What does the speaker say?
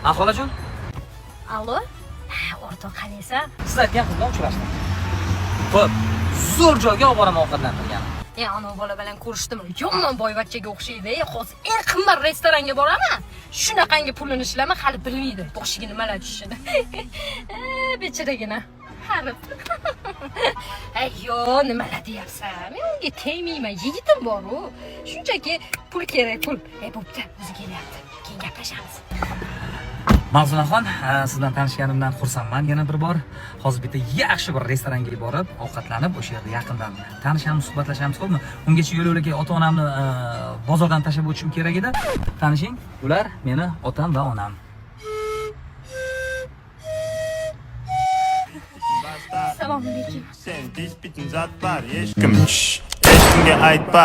Xolajon, Allo? O'rtoq qalaysan? siz aytgan qiz bilan uchrashdim. Xo'p, zo'r joyga olib boraman ovqatlantirgan. Ana bola bilan ko'rishdim. Yomon boyvachchaga o'xshaydi. Hozir eng qimmat restoranga boraman. Shunaqangi pulini ishlama hali bilmaydi. Boshiga nimalar tushishini. Bechiragina. Harib. Ayyo, nimalar deyapsan? Men unga tegmayman. Yigitim bor-ku. Shunchaki pul kerak, pul. Bo'pti, o'zi kelyapti. Keyin gaplashamiz. Mavzunaxon, sizdan tanishganimdan xursandman yana bir bor. Hozir bitta yaxshi bir restoranga borib, ovqatlanib, o'sha yerda yaqindan tanishamiz, suhbatlashamiz, xo'pmi? Ungacha yo'l-yo'lakay ota-onamni bozordan tashlab o'tishim kerak edi. Tanishing, ular meni otam va onam. Assalomu alaykum. Sen tez bitin zat var, hech kimga aytma.